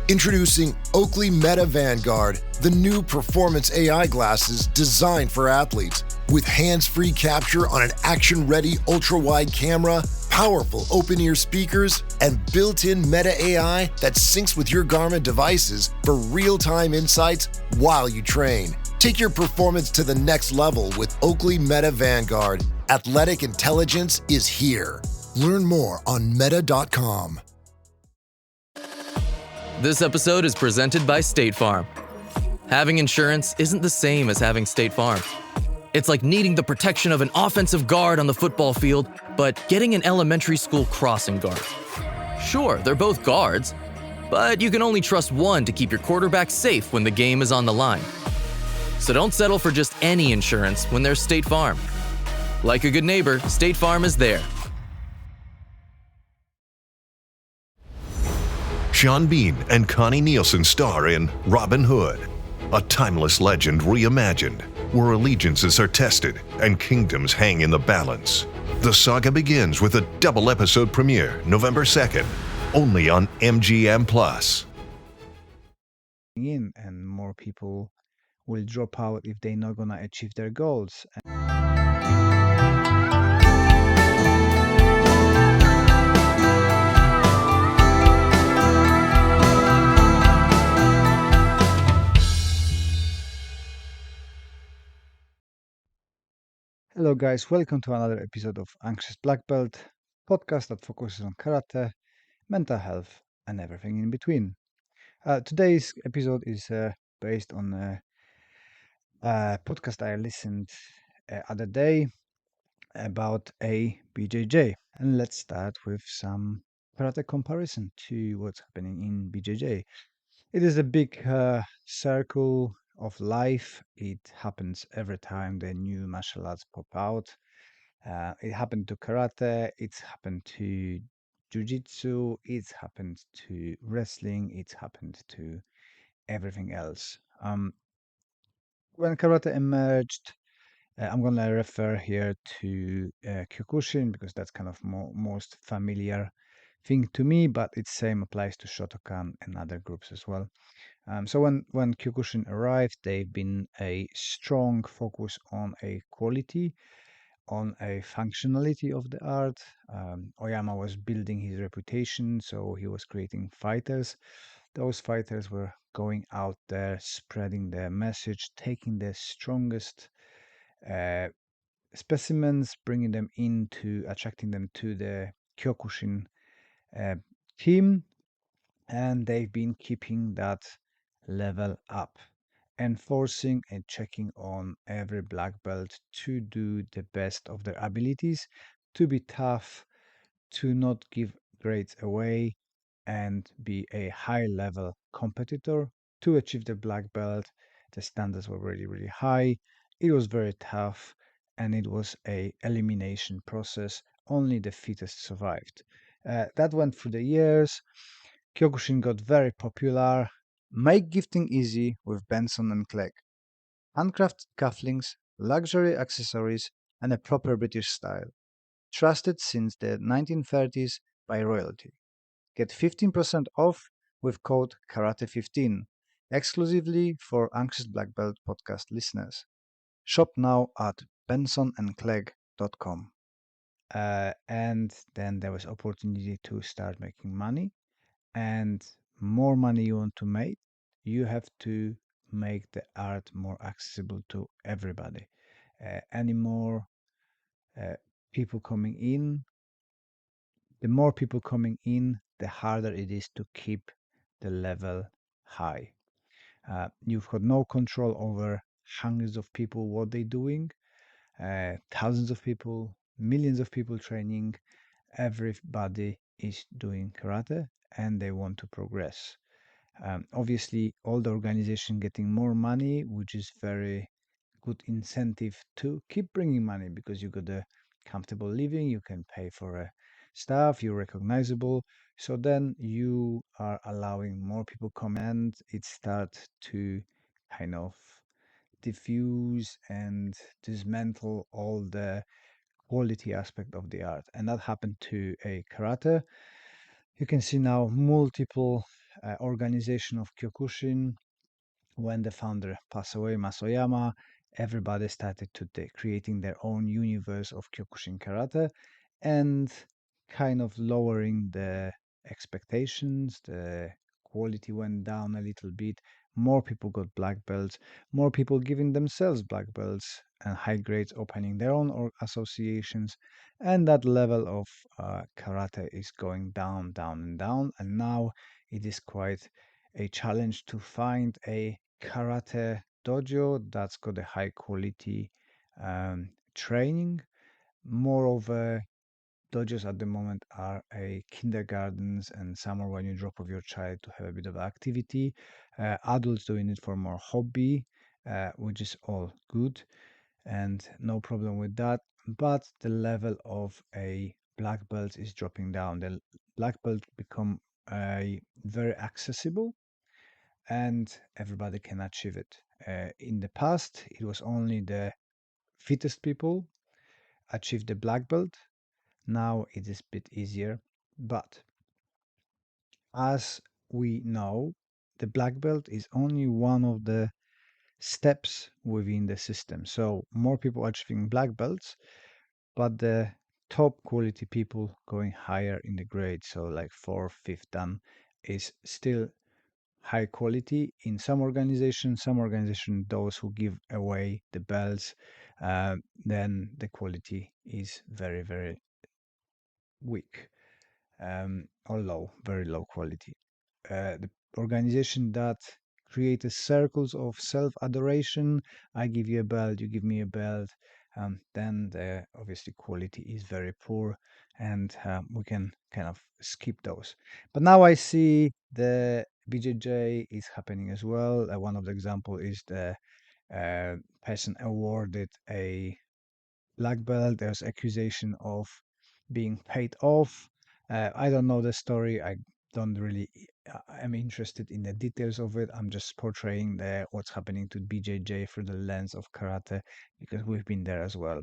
Introducing Oakley Meta Vanguard, the new performance AI glasses designed for athletes. With hands-free capture on an action-ready ultra-wide camera, powerful open-ear speakers, and built-in Meta AI that syncs with your Garmin devices for real-time insights while you train. Take your performance to the next level with Oakley Meta Vanguard. Athletic intelligence is here. Learn more on meta.com. This episode is presented by State Farm. Having insurance isn't the same as having State Farm. It's like needing the protection of an offensive guard on the football field, but getting an elementary school crossing guard. Sure, they're both guards, but you can only trust one to keep your quarterback safe when the game is on the line. So don't settle for just any insurance when there's State Farm. Like a good neighbor, State Farm is there. Sean Bean and Connie Nielsen star in Robin Hood, a timeless legend reimagined, where allegiances are tested and kingdoms hang in the balance. The saga begins with a double-episode premiere November 2nd, only on MGM+. And more people will drop out if they're not gonna achieve their goals. Hello guys, welcome to another episode of Anxious Black Belt, podcast that focuses on karate, mental health, and everything in between. Today's episode is based on a podcast I listened other day about a BJJ. And let's start with some karate comparison to what's happening in BJJ. It is a big circle of life. It happens every time the new martial arts pop out. It happened to karate, it's happened to jiu-jitsu, it's happened to wrestling, it's happened to everything else. When karate emerged, I'm going to refer here to Kyokushin because that's kind of most familiar thing to me, but it same applies to Shotokan and other groups as well. So when Kyokushin arrived, they've been a strong focus on a quality, on a functionality of the art. Oyama was building his reputation, so he was creating fighters. Those fighters were going out there, spreading their message, taking the strongest specimens, bringing them into, attracting them to the Kyokushin team, and they've been keeping that level up, enforcing and checking on every black belt to do the best of their abilities, to be tough, to not give grades away, and be a high level competitor. To achieve the black belt, the standards were really, really high. It was very tough, and it was a elimination process. Only the fittest survived. That went through the years. Kyokushin got very popular. Make gifting easy with Benson and Clegg. Handcrafted cufflinks, luxury accessories, and a proper British style. Trusted since the 1930s by royalty. Get 15% off with code KARATE15, exclusively for Anxious Black Belt podcast listeners. Shop now at bensonandclegg.com. And then there was opportunity to start making money. And more money you want to make, you have to make the art more accessible to everybody. Any more people coming in, the more people coming in, the harder it is to keep the level high. You've got no control over hundreds of people, what they're doing, thousands of people, millions of people training. Everybody is doing karate and they want to progress. Obviously, all the organization getting more money, which is very good incentive to keep bringing money because you got a comfortable living, you can pay for staff, you're recognizable. So then you are allowing more people come and it starts to kind of diffuse and dismantle all the quality aspect of the art. And that happened to a karate. You can see now multiple organization of Kyokushin, when the founder passed away, Masoyama, everybody started to creating their own universe of Kyokushin karate and kind of lowering the expectations. The quality went down a little bit. More people got black belts, more people giving themselves black belts and high grades opening their own associations. And that level of karate is going down, down, and down. And now it is quite a challenge to find a karate dojo that's got a high quality training. Moreover, dojos at the moment are a kindergartens and somewhere when you drop off your child to have a bit of activity. Adults doing it for more hobby, which is all good and no problem with that. But the level of a black belt is dropping down. The black belt become a very accessible and everybody can achieve it. In the past, it was only the fittest people achieved the black belt. Now it is a bit easier, but as we know, the black belt is only one of the steps within the system. So more people achieving black belts, but the top quality people going higher in the grade. So like fourth, fifth dan is still high quality in some organizations. Some organizations, those who give away the belts, then the quality is very, very weak or low, very low quality. The organization that creates circles of self-adoration, I give you a belt, you give me a belt, then the obviously quality is very poor and we can kind of skip those. But now I see the BJJ is happening as well. One of the example is the person awarded a black belt. There's accusation of being paid off. I don't know the story. I don't really. I'm interested in the details of it. I'm just portraying the what's happening to BJJ through the lens of karate because we've been there as well.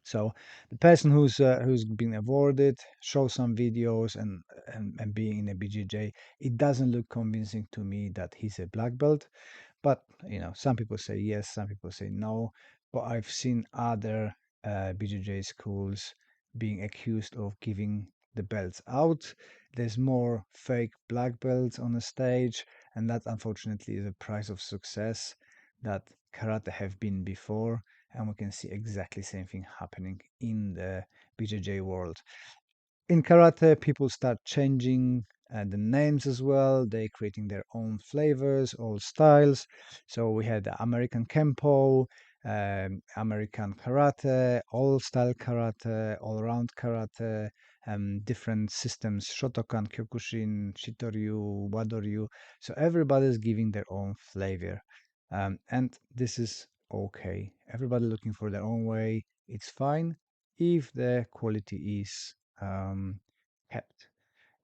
So the person who's been awarded shows some videos and being in a BJJ, it doesn't look convincing to me that he's a black belt. But some people say yes, some people say no. But I've seen other BJJ schools being accused of giving the belts out. There's more fake black belts on the stage, and that unfortunately is a price of success that karate have been before, and we can see exactly same thing happening in the BJJ world. In karate, people start changing the names as well. They're creating their own flavors, all styles. So we had the American Kempo, American Karate, all style karate, all around karate, different systems, Shotokan, Kyokushin, Shitoryu, Wadoryu. So everybody's giving their own flavor. And this is okay. Everybody looking for their own way. It's fine if the quality is kept.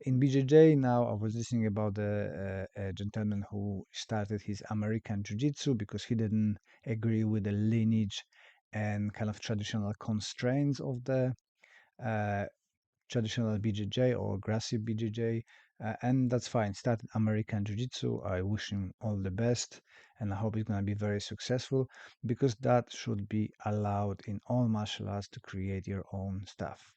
In BJJ now, I was listening about a gentleman who started his American Jiu-Jitsu because he didn't agree with the lineage and kind of traditional constraints of the uh, traditional BJJ or aggressive BJJ, and that's fine. Started American Jiu-Jitsu. I wish him all the best, and I hope he's gonna be very successful because that should be allowed in all martial arts to create your own stuff.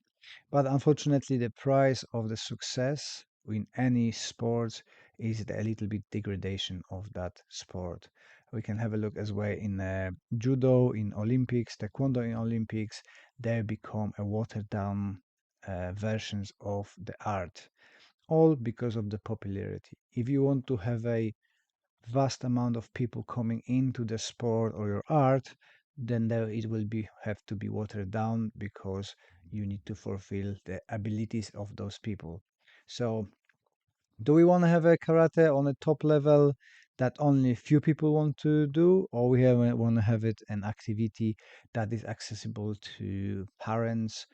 But unfortunately, the price of the success in any sport is a little bit degradation of that sport. We can have a look as well in judo in Olympics, taekwondo in Olympics. They become a watered down versions of the art, all because of the popularity. If you want to have a vast amount of people coming into the sport or your art, then there it will be have to be watered down because you need to fulfill the abilities of those people. So, do we want to have a karate on a top level that only few people want to do, or want to have it an activity that is accessible to parents,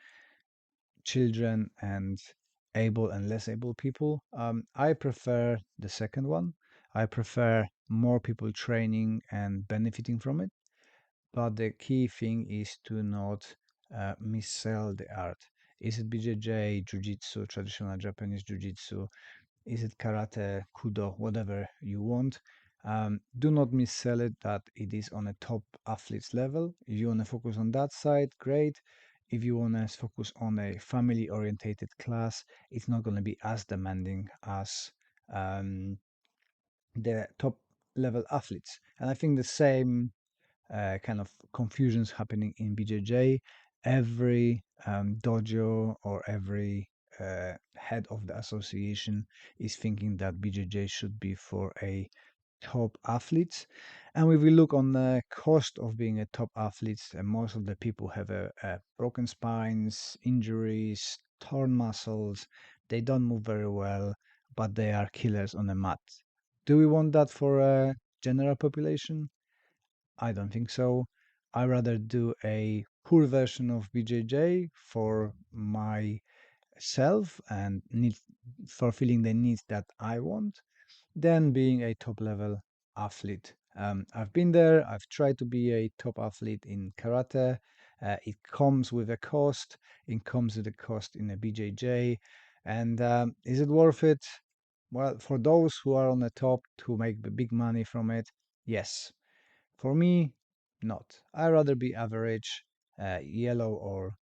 children, and able and less able people? I prefer the second one. I prefer more people training and benefiting from it. But the key thing is to not missell the art. Is it BJJ, Jiu-Jitsu, traditional Japanese Jiu-Jitsu? Is it karate, kudo, whatever you want? Do not missell it that it is on a top athletes level. If you want to focus on that side, great. If you want to focus on a family orientated class, it's not going to be as demanding as the top level athletes. And I think the same kind of confusions happening in BJJ. Every dojo or every head of the association is thinking that BJJ should be for a top athletes. And if we look on the cost of being a top athlete, most of the people have broken spines, injuries, torn muscles. They don't move very well, but they are killers on the mat. Do we want that for a general population? I don't think so. I rather do a poor version of BJJ for myself and need fulfilling the needs that I want than being a top level athlete. I've been there. I've tried to be a top athlete in karate. It comes with a cost. It comes with a cost in a BJJ. And is it worth it? Well, for those who are on the top to make the big money from it, yes. For me, not. I'd rather be average, yellow or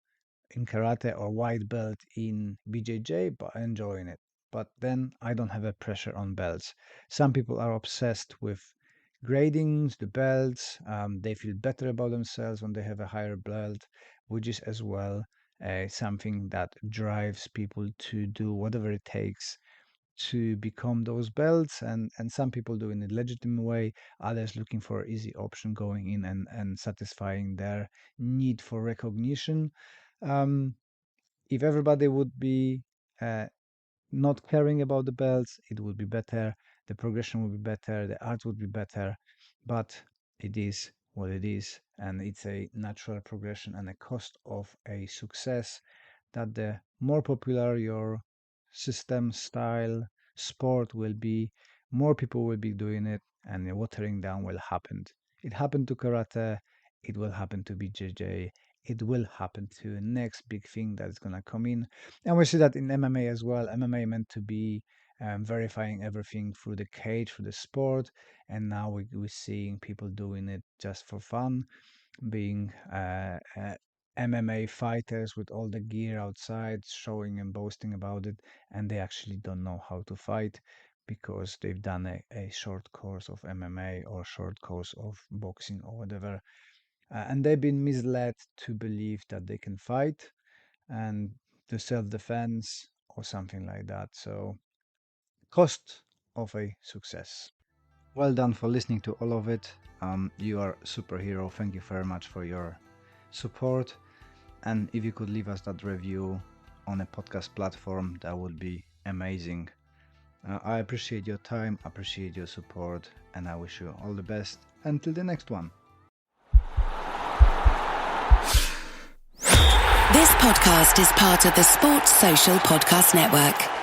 in karate or white belt in BJJ, but enjoying it. But then I don't have a pressure on belts. Some people are obsessed with gradings, the belts. They feel better about themselves when they have a higher belt, which is as well something that drives people to do whatever it takes to become those belts, and some people do in a legitimate way, others looking for easy option going in and satisfying their need for recognition. If everybody would be not caring about the belts, it would be better, the progression would be better, the art would be better, but it is what it is, and it's a natural progression and a cost of a success that the more popular your system, style, sport will be, more people will be doing it, and the watering down will happen. It happened to karate, it will happen to BJJ, it will happen to the next big thing that's going to come in. And we see that in MMA as well. MMA meant to be verifying everything through the cage, through the sport, and now we're seeing people doing it just for fun, being MMA fighters with all the gear outside, showing and boasting about it, and they actually don't know how to fight because they've done a short course of MMA or short course of boxing or whatever. And they've been misled to believe that they can fight and to self-defense or something like that. So, cost of a success. Well done for listening to all of it. You are a superhero. Thank you very much for your support. And if you could leave us that review on a podcast platform, that would be amazing. I appreciate your time, appreciate your support, and I wish you all the best until the next one. This podcast is part of the Sports Social Podcast Network.